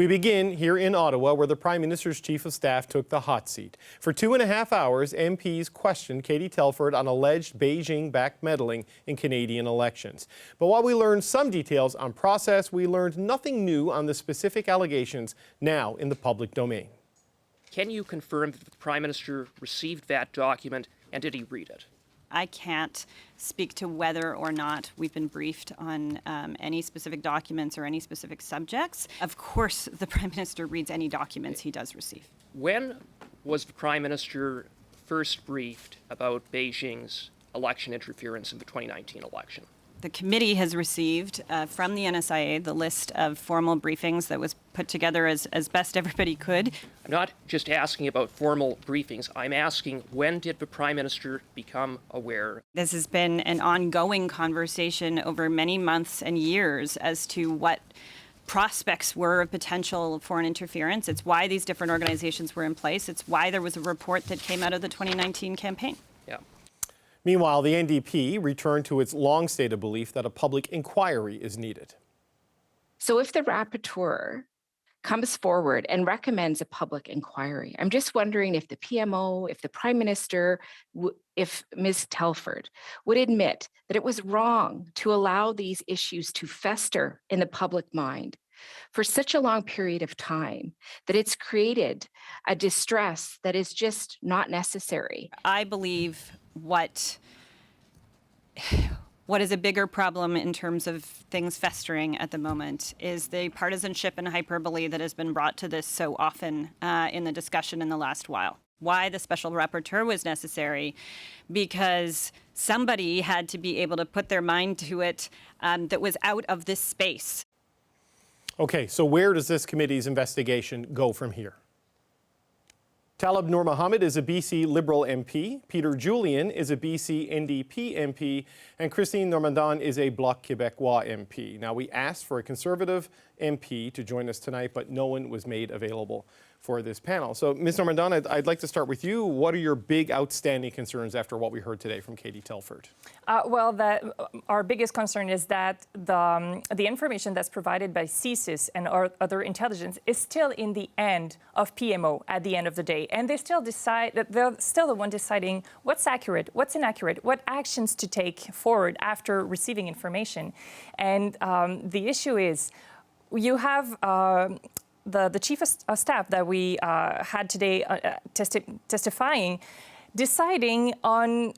We begin here in Ottawa, where the Prime Minister's Chief of Staff took the hot seat. For 2.5 hours, MPs questioned Katie Telford on alleged Beijing-backed meddling in Canadian elections. But while we learned some details on process, we learned nothing new on the specific allegations now in the public domain. Can you confirm that the Prime Minister received that document, and did he read it? I can't speak to whether or not we've been briefed on any specific documents or any specific subjects. Of course, the Prime Minister reads any documents he does receive. When was the Prime Minister first briefed about Beijing's election interference in the 2019 election? The committee has received from the NSIA the list of formal briefings that was put together as best everybody could. I'm not just asking about formal briefings. I'm asking, when did the Prime Minister become aware? This has been an ongoing conversation over many months and years as to what prospects were of potential foreign interference. It's why these different organizations were in place. It's why there was a report that came out of the 2019 campaign. Yeah. Meanwhile, the NDP returned to its long-stated belief that a public inquiry is needed. So if the rapporteur comes forward and recommends a public inquiry, I'm just wondering if the PMO, if the Prime Minister, if Ms. Telford would admit that it was wrong to allow these issues to fester in the public mind for such a long period of time, that it's created a distress that is just not necessary. I believe what is a bigger problem in terms of things festering at the moment is the partisanship and hyperbole that has been brought to this so often in the discussion in the last while. Why the special rapporteur was necessary? Because somebody had to be able to put their mind to it that was out of this space. Okay, so where does this committee's investigation go from here? Talib Noor Mohammed is a BC Liberal MP, Peter Julian is a BC NDP MP, and Christine Normandin is a Bloc Québécois MP. Now, we asked for a Conservative MP to join us tonight, but no one was made available for this panel. So, Ms. Normandin, I'd like to start with you. What are your big outstanding concerns after what we heard today from Katie Telford? Our biggest concern is that the information that's provided by CSIS and our other intelligence is still in the end of PMO at the end of the day. And they still decide that they're still the one deciding what's accurate, what's inaccurate, what actions to take forward after receiving information. And the issue is you have the chief of staff that we had today testifying, deciding on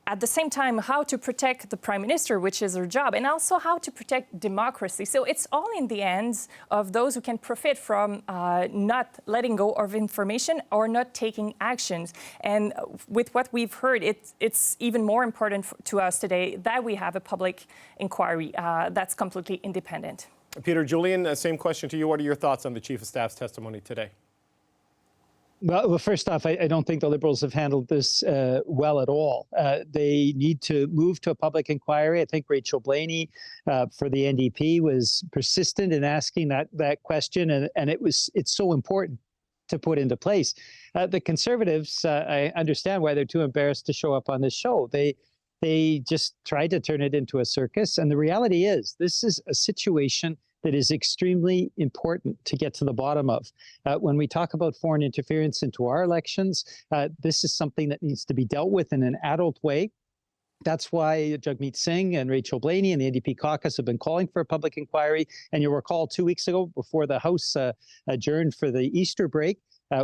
at the same time how to protect the Prime Minister, which is her job, and also how to protect democracy. So it's all in the hands of those who can profit from not letting go of information or not taking actions. And with what we've heard, it's even more important to us today that we have a public inquiry that's completely independent. Peter Julian, same question to you. What are your thoughts on the Chief of Staff's testimony today? Well, first off, I don't think the Liberals have handled this well at all. They need to move to a public inquiry. I think Rachel Blaney for the NDP was persistent in asking that question, and it's so important to put into place. The Conservatives, I understand why they're too embarrassed to show up on this show. They just tried to turn it into a circus. And the reality is, this is a situation that is extremely important to get to the bottom of. When we talk about foreign interference into our elections, this is something that needs to be dealt with in an adult way. That's why Jagmeet Singh and Rachel Blaney and the NDP caucus have been calling for a public inquiry. And you'll recall 2 weeks ago, before the House adjourned for the Easter break,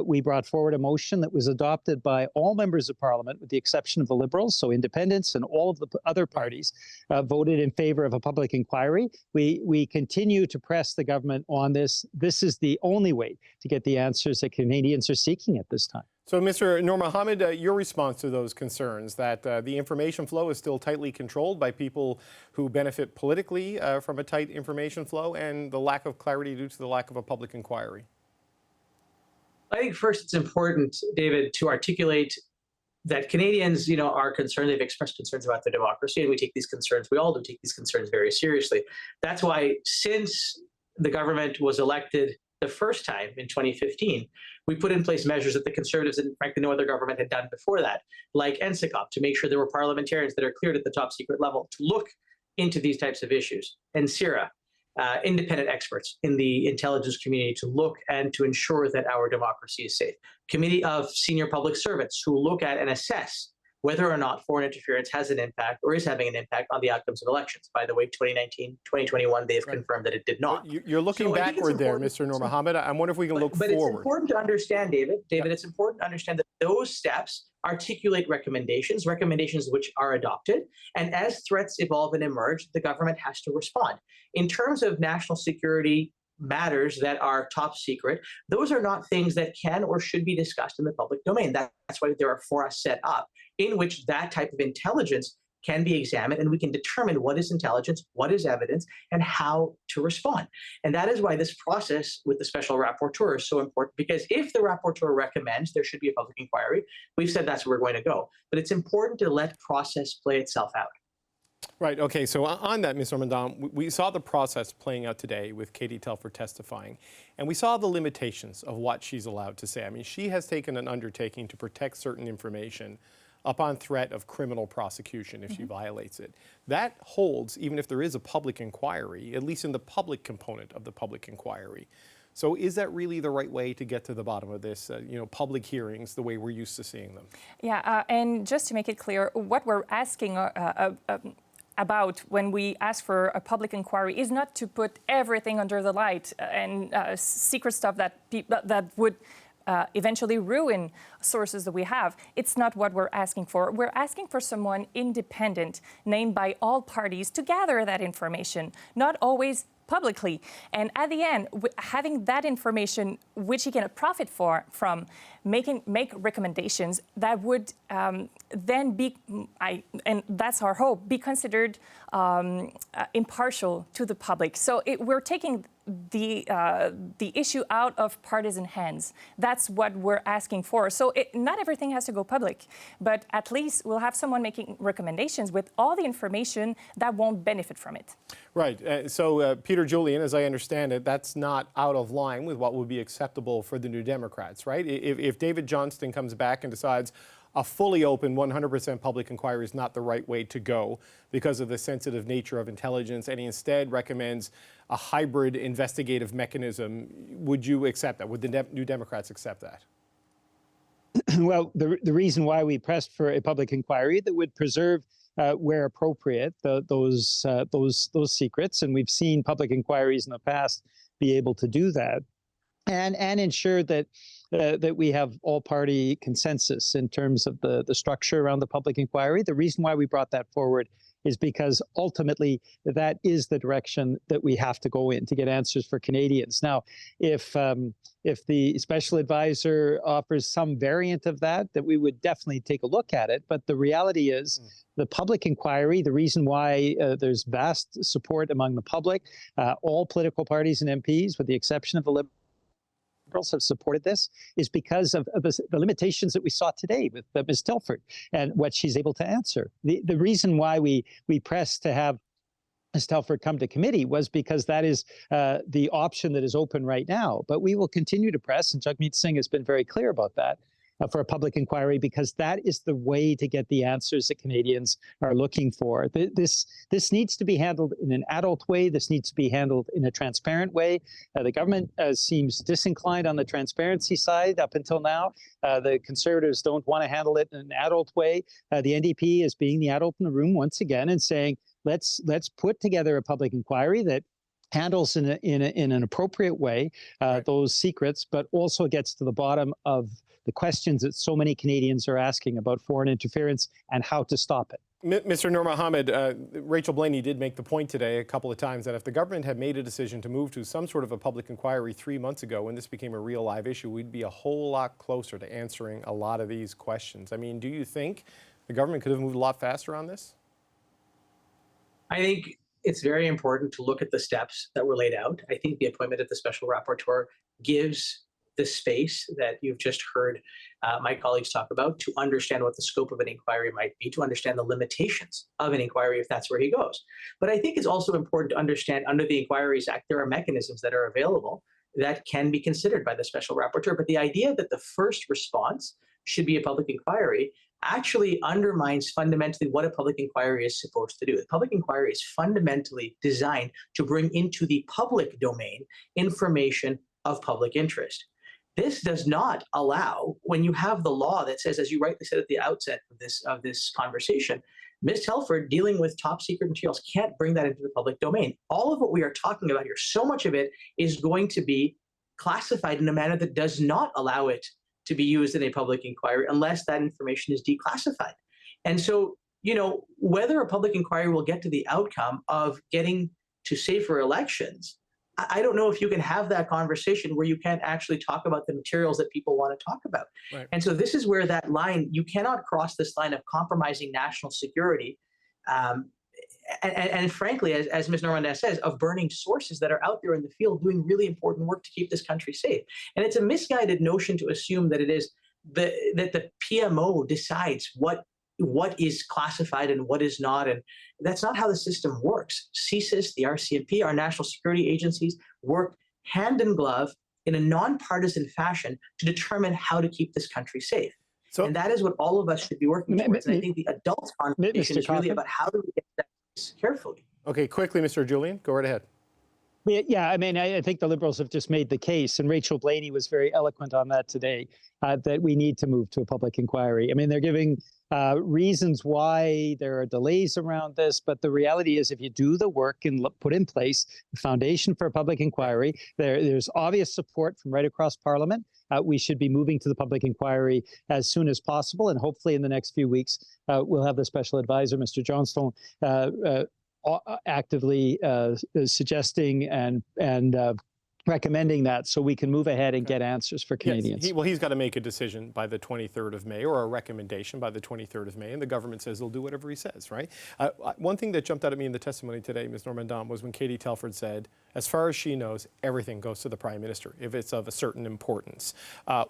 we brought forward a motion that was adopted by all members of Parliament, with the exception of the Liberals, so independents and all of the other parties voted in favor of a public inquiry. We continue to press the government on this. This is the only way to get the answers that Canadians are seeking at this time. So, Mr. Noor Mohammed, your response to those concerns that the information flow is still tightly controlled by people who benefit politically from a tight information flow, and the lack of clarity due to the lack of a public inquiry? I think first it's important, David, to articulate that Canadians, are concerned. They've expressed concerns about their democracy, and we take these concerns, we all do take these concerns very seriously. That's why since the government was elected the first time in 2015, we put in place measures that the Conservatives and frankly no other government had done before that, like NSICOP, to make sure there were parliamentarians that are cleared at the top secret level to look into these types of issues, and CIRA. independent experts in the intelligence community to look and to ensure that our democracy is safe. Committee of senior public servants who look at and assess whether or not foreign interference has an impact or is having an impact on the outcomes of elections. By the way, 2019, 2021, they have confirmed that it did not. You're looking backward there, Mr. Nur Mohammed. I wonder if we can look forward. But it's important to understand, David, it's important to understand that those steps articulate recommendations which are adopted. And as threats evolve and emerge, the government has to respond. In terms of national security matters that are top secret, those are not things that can or should be discussed in the public domain. That's why there are forums set up in which that type of intelligence can be examined, and we can determine what is intelligence, what is evidence, and how to respond. And that is why this process with the special rapporteur is so important, because if the rapporteur recommends there should be a public inquiry, we've said that's where we're going to go. But it's important to let process play itself out. Right. Okay. So on that, Ms. Ramadan, we saw the process playing out today with Katie Telford testifying, and we saw the limitations of what she's allowed to say. I mean, she has taken an undertaking to protect certain information upon threat of criminal prosecution if she violates it. That holds even if there is a public inquiry, at least in the public component of the public inquiry. So is that really the right way to get to the bottom of this, public hearings, the way we're used to seeing them? Yeah, and just to make it clear, what we're asking about when we ask for a public inquiry is not to put everything under the light and secret stuff that would eventually ruin sources that we have. It's not what we're asking for. We're asking for someone independent, named by all parties, to gather that information, not always publicly. And at the end, having that information, which he can profit from, make recommendations that would then be, and that's our hope, be considered impartial to the public. So we're taking the issue out of partisan hands. That's what we're asking for. So not everything has to go public, but at least we'll have someone making recommendations with all the information that won't benefit from it. Right. So Peter Julian, as I understand it, that's not out of line with what would be acceptable for the New Democrats, right? If David Johnston comes back and decides a fully open 100% public inquiry is not the right way to go because of the sensitive nature of intelligence, and he instead recommends a hybrid investigative mechanism, would you accept that? Would the New Democrats accept that? Well, the reason why we pressed for a public inquiry that would preserve, where appropriate, those secrets, and we've seen public inquiries in the past be able to do that, and ensure that we have all-party consensus in terms of the structure around the public inquiry. The reason why we brought that forward is because ultimately that is the direction that we have to go in to get answers for Canadians. Now, if the special advisor offers some variant of that we would definitely take a look at it. But the reality is the public inquiry, the reason why there's vast support among the public, all political parties and MPs, with the exception of the Liberals, have supported this, is because of the limitations that we saw today with Ms. Telford and what she's able to answer. The reason why we pressed to have Ms. Telford come to committee was because that is the option that is open right now. But we will continue to press, and Jagmeet Singh has been very clear about that, for a public inquiry, because that is the way to get the answers that Canadians are looking for. This needs to be handled in an adult way. This needs to be handled in a transparent way. The government seems disinclined on the transparency side up until now. The Conservatives don't want to handle it in an adult way. The NDP is being the adult in the room once again and saying, let's put together a public inquiry that handles in an appropriate way those secrets, but also gets to the bottom of the questions that so many Canadians are asking about foreign interference and how to stop it. Mr. Nur Mohammed, Rachel Blaney did make the point today a couple of times that if the government had made a decision to move to some sort of a public inquiry 3 months ago when this became a real live issue, we'd be a whole lot closer to answering a lot of these questions. I mean, do you think the government could have moved a lot faster on this? I think it's very important to look at the steps that were laid out. I think the appointment of the special rapporteur gives the space that you've just heard my colleagues talk about to understand what the scope of an inquiry might be, to understand the limitations of an inquiry if that's where he goes. But I think it's also important to understand under the Inquiries Act, there are mechanisms that are available that can be considered by the special rapporteur. But the idea that the first response should be a public inquiry, actually undermines fundamentally what a public inquiry is supposed to do. The public inquiry is fundamentally designed to bring into the public domain information of public interest. This does not allow, when you have the law that says, as you rightly said at the outset of this conversation, Ms. Telford dealing with top secret materials can't bring that into the public domain. All of what we are talking about here, so much of it is going to be classified in a manner that does not allow it to be used in a public inquiry unless that information is declassified. And so, whether a public inquiry will get to the outcome of getting to safer elections, I don't know if you can have that conversation where you can't actually talk about the materials that people want to talk about. Right. And so this is where that line, you cannot cross this line of compromising national security. And frankly, as Ms. Normandin says, of burning sources that are out there in the field doing really important work to keep this country safe. And it's a misguided notion to assume that it is that the PMO decides what is classified and what is not. And that's not how the system works. CSIS, the RCMP, our national security agencies work hand in glove in a nonpartisan fashion to determine how to keep this country safe. And that is what all of us should be working towards. And I think the adult conversation is really about how do we get that carefully. Okay, quickly, Mr. Julian, go right ahead. Yeah, I mean, I think the Liberals have just made the case, and Rachel Blaney was very eloquent on that today, that we need to move to a public inquiry. I mean, they're giving reasons why there are delays around this, but the reality is if you do the work and put in place the foundation for a public inquiry, there's obvious support from right across Parliament. We should be moving to the public inquiry as soon as possible, and hopefully in the next few weeks, we'll have the special advisor, Mr. Johnstone, actively suggesting and recommending that so we can move ahead and get answers for Canadians. Yes, he's got to make a decision by the 23rd of May or a recommendation by the 23rd of May, and the government says he'll do whatever he says, right? One thing that jumped out at me in the testimony today, Ms. Normandin, was when Katie Telford said, as far as she knows, everything goes to the Prime Minister if it's of a certain importance.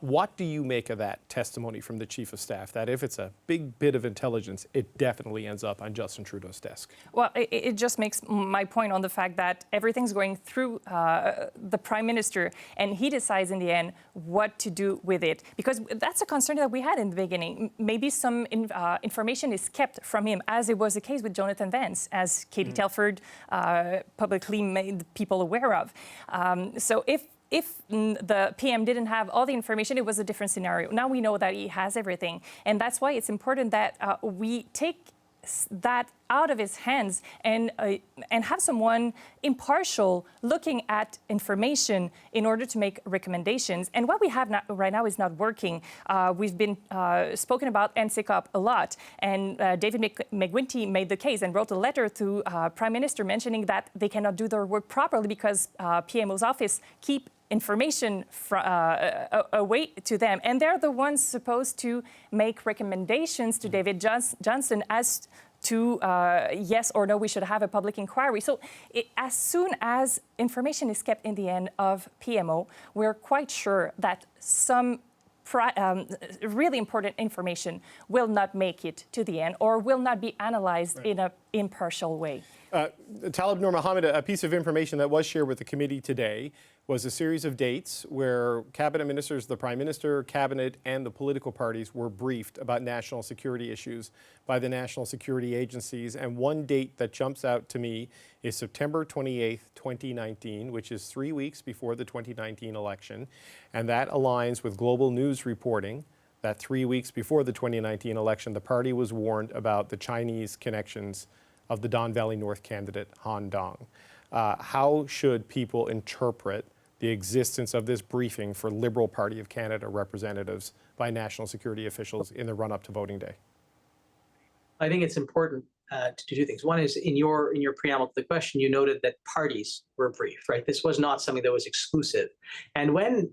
What do you make of that testimony from the Chief of Staff, that if it's a big bit of intelligence, it definitely ends up on Justin Trudeau's desk? Well, it just makes my point on the fact that everything's going through the Prime Minister, and he decides in the end what to do with it. Because that's a concern that we had in the beginning. Maybe some information is kept from him, as it was the case with Jonathan Vance, as Katie Telford publicly made people aware of. So if the PM didn't have all the information, it was a different scenario. Now we know that he has everything. And that's why it's important that we take that out of his hands and have someone impartial looking at information in order to make recommendations. And what we have right now is not working. We've been spoken about NCCOP a lot, and David McGuinty made the case and wrote a letter to Prime Minister mentioning that they cannot do their work properly because PMO's office keep information away to them. And they're the ones supposed to make recommendations to David Johnston as to yes or no, we should have a public inquiry. So as soon as information is kept in the end of PMO, we're quite sure that some really important information will not make it to the end or will not be analyzed in an impartial way. Talib Noor Mohammed, a piece of information that was shared with the committee today was a series of dates where cabinet ministers, the Prime Minister, cabinet, and the political parties were briefed about national security issues by the national security agencies. And one date that jumps out to me is September 28th, 2019, which is 3 weeks before the 2019 election. And that aligns with global news reporting that 3 weeks before the 2019 election, the party was warned about the Chinese connections of the Don Valley North candidate, Han Dong. How should people interpret the existence of this briefing for Liberal Party of Canada representatives by national security officials in the run-up to voting day? I think it's important to do two things. One is in your preamble to the question, you noted that parties were briefed, right? This was not something that was exclusive. And when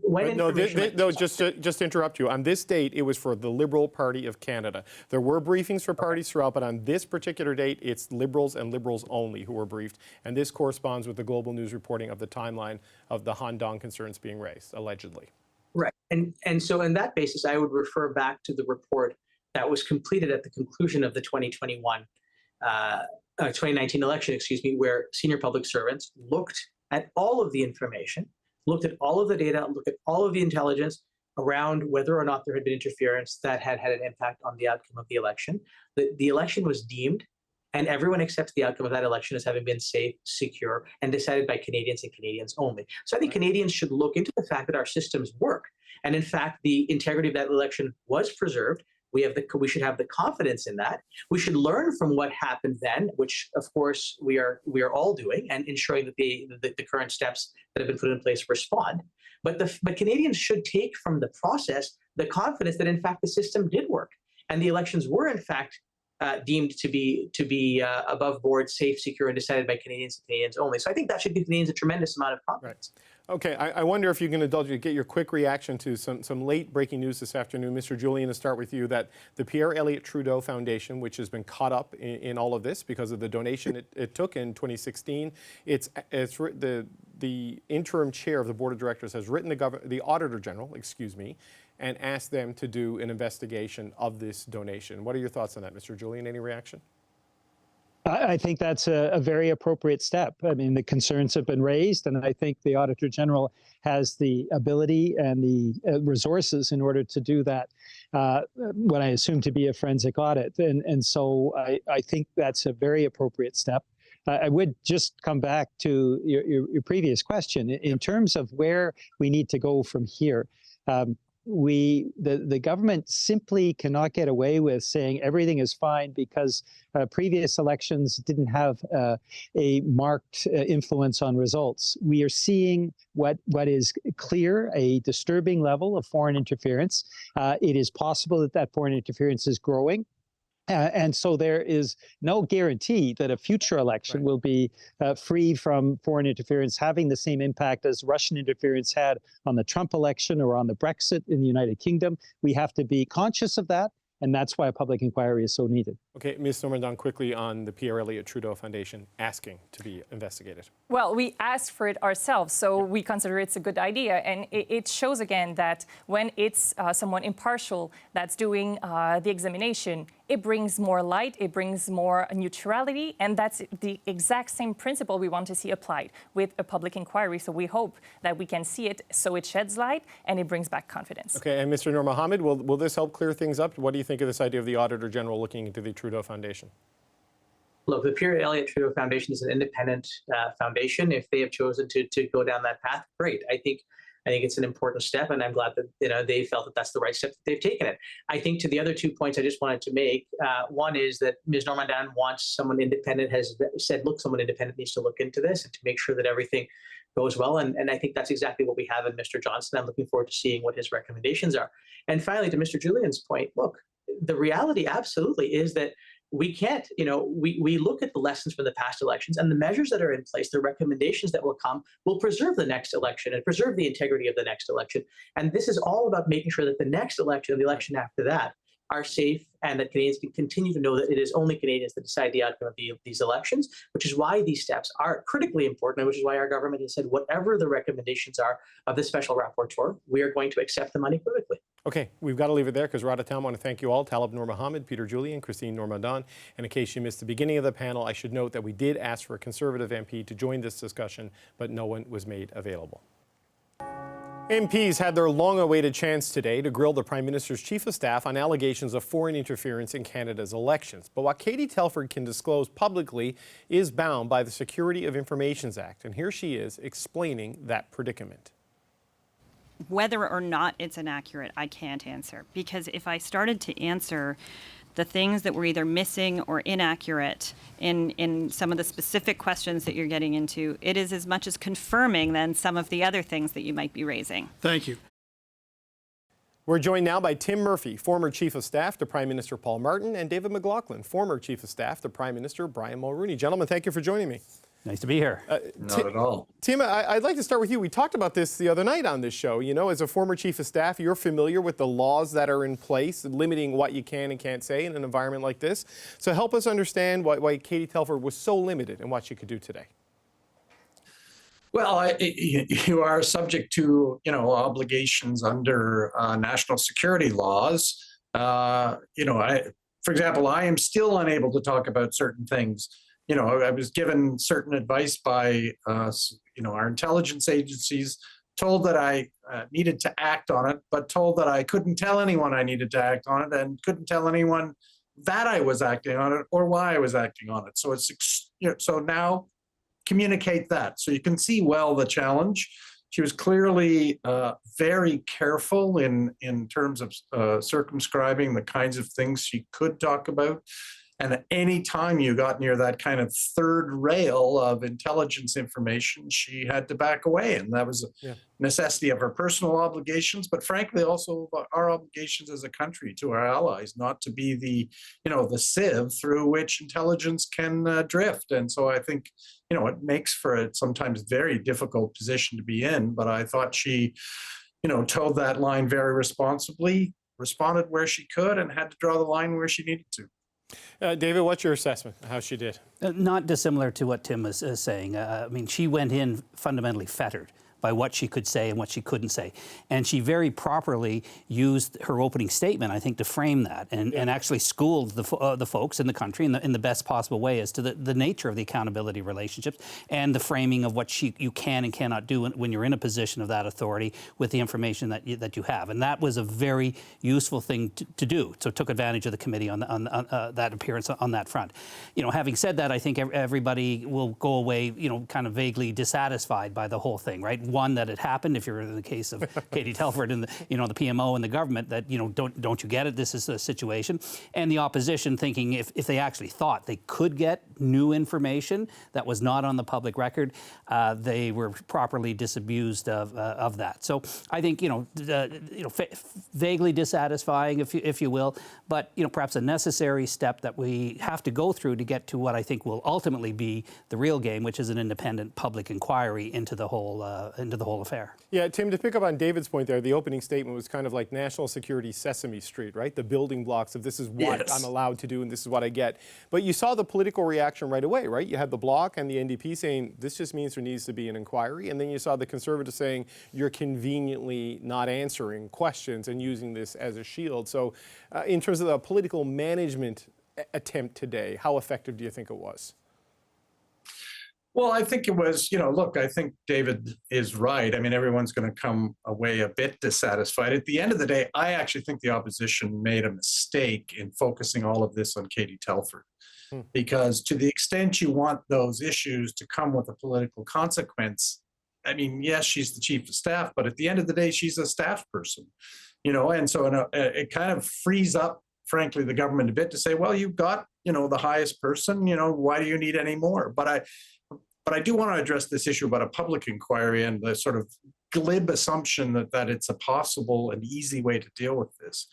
just to interrupt you, on this date, it was for the Liberal Party of Canada. There were briefings for parties throughout, but on this particular date, it's Liberals and Liberals only who were briefed. And this corresponds with the global news reporting of the timeline of the Han Dong concerns being raised, allegedly. Right. And so on that basis, I would refer back to the report that was completed at the conclusion of the 2019 election, where senior public servants looked at all of the information, looked at all of the data, looked at all of the intelligence, around whether or not there had been interference that had had an impact on the outcome of the election. The election was deemed, and everyone accepts the outcome of that election as having been safe, secure, and decided by Canadians and Canadians only. So I think Canadians should look into the fact that our systems work. And in fact, the integrity of that election was preserved. We should have the confidence in that. We should learn from what happened then, which of course we are all doing, and ensuring that the current steps that have been put in place respond. But Canadians should take from the process the confidence that in fact the system did work, and the elections were in fact deemed to be above board, safe, secure, and decided by Canadians and Canadians only. So I think that should give Canadians a tremendous amount of confidence. Right. Okay, I wonder if you can indulge me, get your quick reaction to some late breaking news this afternoon. Mr. Julian, to start with you, that the Pierre Elliott Trudeau Foundation, which has been caught up in all of this because of the donation it took in 2016, the interim chair of the board of directors has written the Auditor General, and asked them to do an investigation of this donation. What are your thoughts on that, Mr. Julian? Any reaction? I think that's a very appropriate step. I mean, the concerns have been raised, and I think the Auditor General has the ability and the resources in order to do that, what I assume to be a forensic audit. And so I think that's a very appropriate step. I would just come back to your previous question. In terms of where we need to go from here, the government simply cannot get away with saying everything is fine because previous elections didn't have a marked influence on results. We are seeing what is clear, a disturbing level of foreign interference. It is possible that foreign interference is growing. And so there is no guarantee that a future election will be free from foreign interference having the same impact as Russian interference had on the Trump election or on the Brexit in the United Kingdom. We have to be conscious of that, and that's why a public inquiry is so needed. Okay, Ms. Normandin, quickly on the Pierre Elliott Trudeau Foundation asking to be investigated. Well, we asked for it ourselves, so we consider it's a good idea. And it shows again that when it's someone impartial that's doing the examination, it brings more light, it brings more neutrality, and that's the exact same principle we want to see applied with a public inquiry. So we hope that we can see it so it sheds light and it brings back confidence. Okay, and Mr. Noor Mohammed, will this help clear things up? What do you think of this idea of the Auditor General looking into the Trudeau Foundation? Look, the Pierre Elliott Trudeau Foundation is an independent foundation. If they have chosen to go down that path, great. I think it's an important step, and I'm glad that they felt that that's the right step that they've taken it. I think to the other 2 points I just wanted to make, one is that Ms. Normandin wants someone independent, has said, look, someone independent needs to look into this and to make sure that everything goes well. And I think that's exactly what we have in Mr. Johnson. I'm looking forward to seeing what his recommendations are. And finally, to Mr. Julian's point, look, the reality absolutely is that we can't, we look at the lessons from the past elections, and the measures that are in place, the recommendations that will come, will preserve the next election and preserve the integrity of the next election. And this is all about making sure that the next election and the election after that are safe, and that Canadians can continue to know that it is only Canadians that decide the outcome of these elections, which is why these steps are critically important, and which is why our government has said whatever the recommendations are of the special rapporteur, we are going to accept them unequivocally. Okay, we've got to leave it there because we're out of time. I want to thank you all, Talib Noor Mohammed, Peter Julian, Christine Normandin. And in case you missed the beginning of the panel, I should note that we did ask for a Conservative MP to join this discussion, but no one was made available. MPs had their long-awaited chance today to grill the Prime Minister's Chief of Staff on allegations of foreign interference in Canada's elections. But what Katie Telford can disclose publicly is bound by the Security of Information Act. And here she is explaining that predicament. Whether or not it's inaccurate, I can't answer. Because if I started to answer the things that were either missing or inaccurate in some of the specific questions that you're getting into, it is as much as confirming than some of the other things that you might be raising. Thank you. We're joined now by Tim Murphy, former Chief of Staff to Prime Minister Paul Martin, and David McLaughlin, former Chief of Staff to Prime Minister Brian Mulroney. Gentlemen, thank you for joining me. Nice to be here. Not at all. Tim, I'd like to start with you. We talked about this the other night on this show. You know, as a former Chief of Staff, you're familiar with the laws that are in place limiting what you can and can't say in an environment like this. So help us understand why Katie Telford was so limited in what she could do today. Well, you are subject to, obligations under national security laws. For example, I am still unable to talk about certain things. I was given certain advice by, our intelligence agencies told that I needed to act on it, but told that I couldn't tell anyone I needed to act on it and couldn't tell anyone that I was acting on it or why I was acting on it. So so now communicate that. So you can see well the challenge. She was clearly very careful in terms of circumscribing the kinds of things she could talk about. And at any time you got near that kind of third rail of intelligence information, she had to back away. And that was a necessity of her personal obligations, but frankly, also our obligations as a country to our allies, not to be the sieve through which intelligence can drift. And so I think, it makes for a sometimes very difficult position to be in. But I thought she, towed that line very responsibly, responded where she could, and had to draw the line where she needed to. David, what's your assessment of how she did? Not dissimilar to what Tim was saying. I mean, she went in fundamentally fettered by what she could say and what she couldn't say. And she very properly used her opening statement, I think, to frame that and actually schooled the folks in the country in the best possible way as to the nature of the accountability relationships and the framing of what you can and cannot do when you're in a position of that authority with the information that you have. And that was a very useful thing to do. So took advantage of the committee on that appearance on that front. Having said that, I think everybody will go away, kind of vaguely dissatisfied by the whole thing, right? One, that it happened, if you're in the case of Katie Telford and the PMO and the government, that, don't you get it? This is a situation. And the opposition thinking if they actually thought they could get new information that was not on the public record, they were properly disabused of that. So I think, vaguely dissatisfying, if you will, but, perhaps a necessary step that we have to go through to get to what I think will ultimately be the real game, which is an independent public inquiry into the whole affair. Yeah, Tim, to pick up on David's point there, the opening statement was kind of like national security Sesame Street, right? The building blocks of this is what I'm allowed to do and this is what I get. But you saw the political reaction right away, right? You had the Bloc and the NDP saying this just means there needs to be an inquiry. And then you saw the Conservatives saying you're conveniently not answering questions and using this as a shield. So in terms of the political management attempt today, how effective do you think it was? Well, I think it was, look, I think David is right. I mean, everyone's going to come away a bit dissatisfied. At the end of the day, I actually think the opposition made a mistake in focusing all of this on Katie Telford. Because to the extent you want those issues to come with a political consequence, I mean, yes, she's the chief of staff, but at the end of the day, she's a staff person, and so it kind of frees up, frankly, the government a bit to say, well, you've got, the highest person, why do you need any more? But I do want to address this issue about a public inquiry and the sort of glib assumption that it's a possible and easy way to deal with this.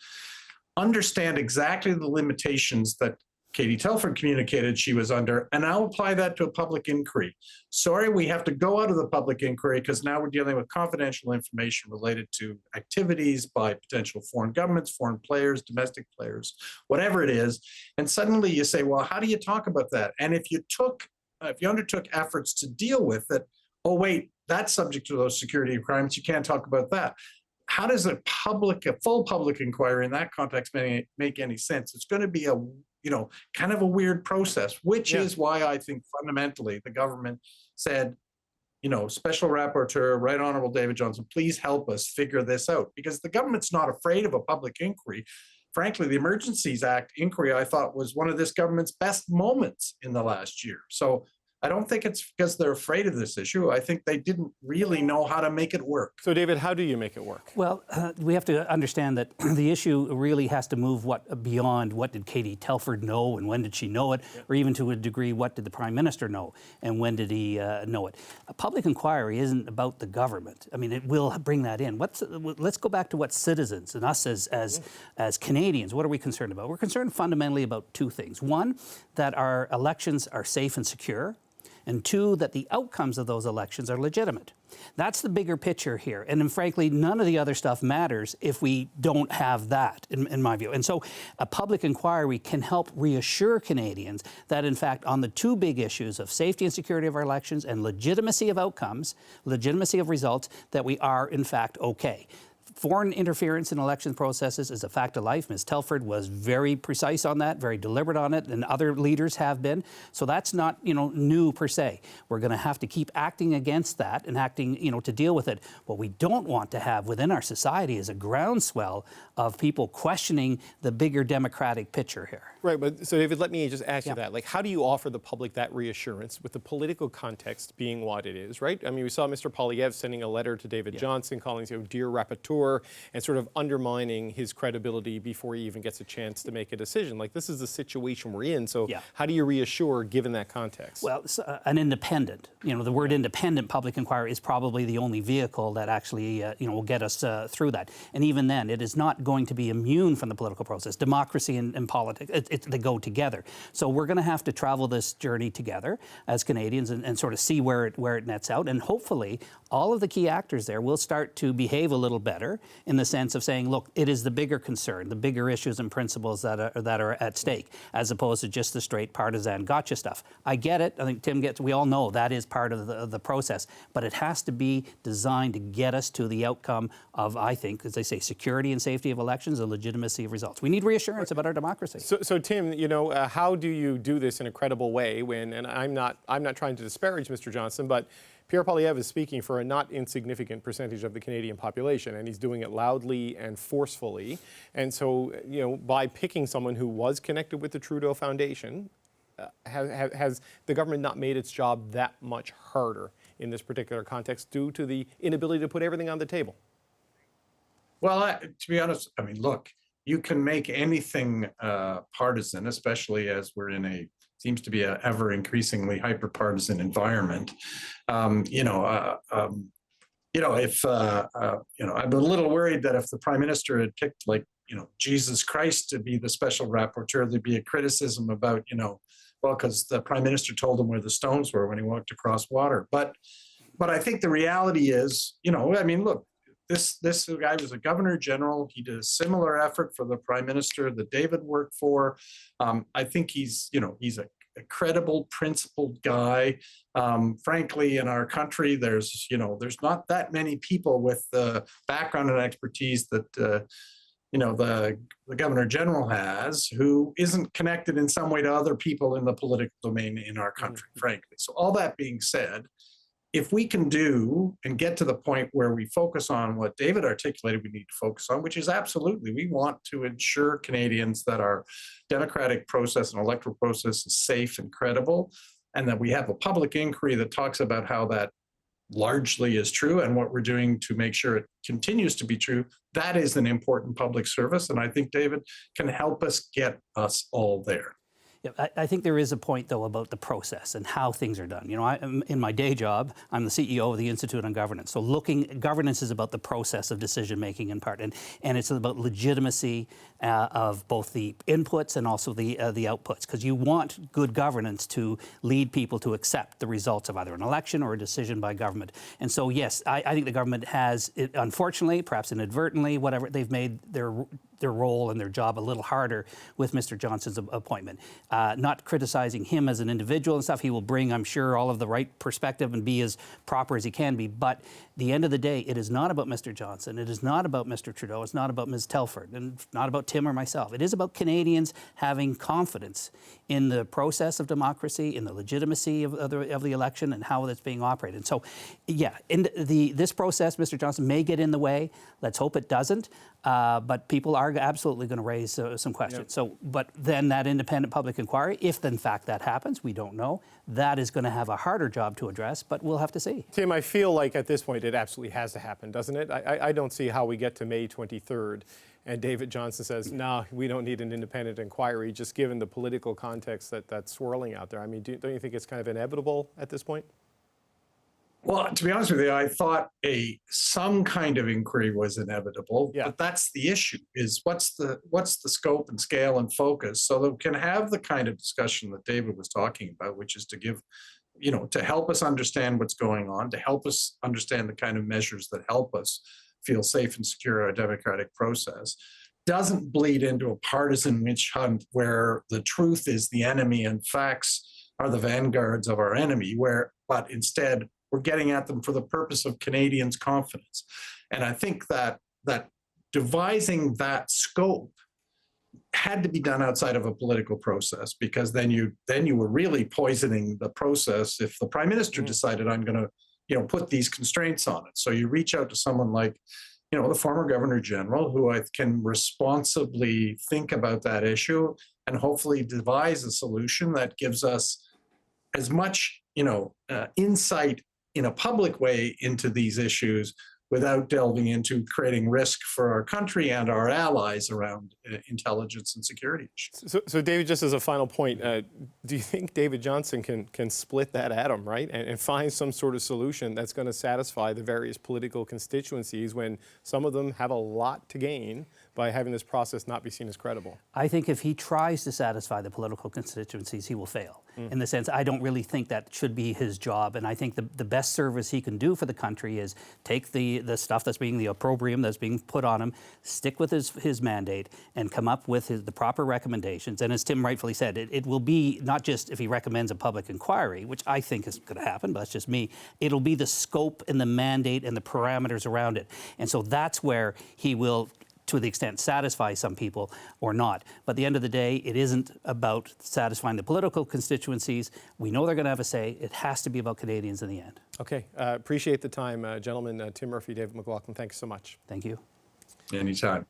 Understand exactly the limitations that Katie Telford communicated she was under, and I'll apply that to a public inquiry. Sorry, we have to go out of the public inquiry because now we're dealing with confidential information related to activities by potential foreign governments, foreign players, domestic players, whatever it is. And suddenly you say, well, how do you talk about that? And if you undertook efforts to deal with it, oh, wait, that's subject to those security requirements, you can't talk about that. How does a full public inquiry in that context make any sense? It's going to be a, kind of a weird process, which is why I think fundamentally the government said, Special Rapporteur, Right Honorable David Johnston, please help us figure this out, because the government's not afraid of a public inquiry. Frankly, the Emergencies Act inquiry, I thought, was one of this government's best moments in the last year. So I don't think it's because they're afraid of this issue. I think they didn't really know how to make it work. So, David, how do you make it work? Well, we have to understand that the issue really has to move beyond what did Katie Telford know and when did she know it, or even to a degree, what did the Prime Minister know and when did he know it. A public inquiry isn't about the government. I mean, it will bring that in. Let's go back to what citizens and us as Canadians, what are we concerned about? We're concerned fundamentally about two things. One, that our elections are safe and secure. And two, that the outcomes of those elections are legitimate. That's the bigger picture here. And then, frankly, none of the other stuff matters if we don't have that, in my view. And so a public inquiry can help reassure Canadians that, in fact, on the two big issues of safety and security of our elections and legitimacy of outcomes, legitimacy of results, that we are, in fact, okay. foreign interference in election processes is a fact of life. Ms. Telford was very precise on that, very deliberate on it, and other leaders have been. So that's not, new per se. We're going to have to keep acting against that and acting, to deal with it. What we don't want to have within our society is a groundswell of people questioning the bigger democratic picture here. Right, but so David, let me just ask you that. Like, how do you offer the public that reassurance with the political context being what it is, right? I mean, we saw Mr. Poilievre sending a letter to David Johnson calling him dear rapporteur and sort of undermining his credibility before he even gets a chance to make a decision. Like, this is the situation we're in, so how do you reassure given that context? Well, an independent, the word independent public inquiry is probably the only vehicle that actually, will get us through that. And even then, it is not going to be immune from the political process. Democracy and politics, they go together. So we're going to have to travel this journey together as Canadians and sort of see where it nets out. And hopefully, all of the key actors there will start to behave a little better in the sense of saying, look, it is the bigger concern, the bigger issues and principles that are at stake, as opposed to just the straight partisan gotcha stuff. I get it. I think Tim gets. We all know that is part of the process, but it has to be designed to get us to the outcome of, I think, as they say, security and safety of elections and legitimacy of results. We need reassurance about our democracy. So Tim, how do you do this in a credible way when? And I'm not trying to disparage Mr. Johnson, but Pierre Poilievre is speaking for a not insignificant percentage of the Canadian population, and he's doing it loudly and forcefully. And so, by picking someone who was connected with the Trudeau Foundation, has the government not made its job that much harder in this particular context due to the inability to put everything on the table? Well, to be honest, I mean, look, you can make anything partisan, especially as we're in seems to be an ever increasingly hyper-partisan environment. If I'm a little worried that if the Prime Minister had picked Jesus Christ to be the special rapporteur, there'd be a criticism about, because the Prime Minister told him where the stones were when he walked across water. But I think the reality is, look, this guy was a Governor General. He did a similar effort for the Prime Minister that David worked for. I think he's a credible, principled guy. Frankly, in our country, there's not that many people with the background and expertise that the Governor General has, who isn't connected in some way to other people in the political domain in our country, frankly. So all that being said, if we can do and get to the point where we focus on what David articulated we need to focus on, which is absolutely, we want to ensure Canadians that our democratic process and electoral process is safe and credible, and that we have a public inquiry that talks about how that largely is true and what we're doing to make sure it continues to be true. That is an important public service, and I think David can help us get us all there. Yeah, I think there is a point, though, about the process and how things are done. In my day job, I'm the CEO of the Institute on Governance. So governance is about the process of decision-making in part, and it's about legitimacy of both the inputs and also the outputs, because you want good governance to lead people to accept the results of either an election or a decision by government. And so, yes, I think the government has, unfortunately, perhaps inadvertently, whatever, they've made their role and their job a little harder with Mr. Johnson's appointment. Not criticizing him as an individual and stuff. He will bring, I'm sure, all of the right perspective and be as proper as he can be. But at the end of the day, it is not about Mr. Johnson. It is not about Mr. Trudeau. It's not about Ms. Telford, and not about Tim or myself. It is about Canadians having confidence in the process of democracy, in the legitimacy of the election, and how it's being operated. And so, yeah, in this process, Mr. Johnson may get in the way. Let's hope it doesn't. But people are absolutely going to raise some questions. Yep. So, but then that independent public inquiry, if in fact that happens, we don't know, that is going to have a harder job to address, but we'll have to see. Tim, I feel like at this point it absolutely has to happen, doesn't it? I don't see how we get to May 23rd and David Johnson says, no, we don't need an independent inquiry, just given the political context that's swirling out there. I mean, don't you think it's kind of inevitable at this point? Well, to be honest with you, I thought some kind of inquiry was inevitable, but that's the issue: is what's the scope and scale and focus, so that we can have the kind of discussion that David was talking about, which is to give, to help us understand what's going on, to help us understand the kind of measures that help us feel safe and secure in our democratic process, doesn't bleed into a partisan witch hunt where the truth is the enemy and facts are the vanguards of our enemy, but instead we're getting at them for the purpose of Canadians' confidence. And I think that that devising that scope had to be done outside of a political process, because then you were really poisoning the process if the Prime Minister decided, I'm going to put these constraints on it. So you reach out to someone like the former Governor General, who can responsibly think about that issue and hopefully devise a solution that gives us as much insight in a public way into these issues without delving into creating risk for our country and our allies around intelligence and security issues. So David, just as a final point, do you think David Johnston can split that atom, right, and find some sort of solution that's going to satisfy the various political constituencies when some of them have a lot to gain by having this process not be seen as credible? I think if he tries to satisfy the political constituencies, he will fail. In the sense, I don't really think that should be his job. And I think the best service he can do for the country is take the stuff that's being the opprobrium that's being put on him, stick with his mandate, and come up with the proper recommendations. And as Tim rightfully said, it will be not just if he recommends a public inquiry, which I think is going to happen, but that's just me. It'll be the scope and the mandate and the parameters around it. And so that's where he will, to the extent, satisfy some people or not. But at the end of the day, it isn't about satisfying the political constituencies. We know they're going to have a say. It has to be about Canadians in the end. Okay. Appreciate the time, gentlemen. Tim Murphy, David McLaughlin, thanks so much. Thank you. Anytime.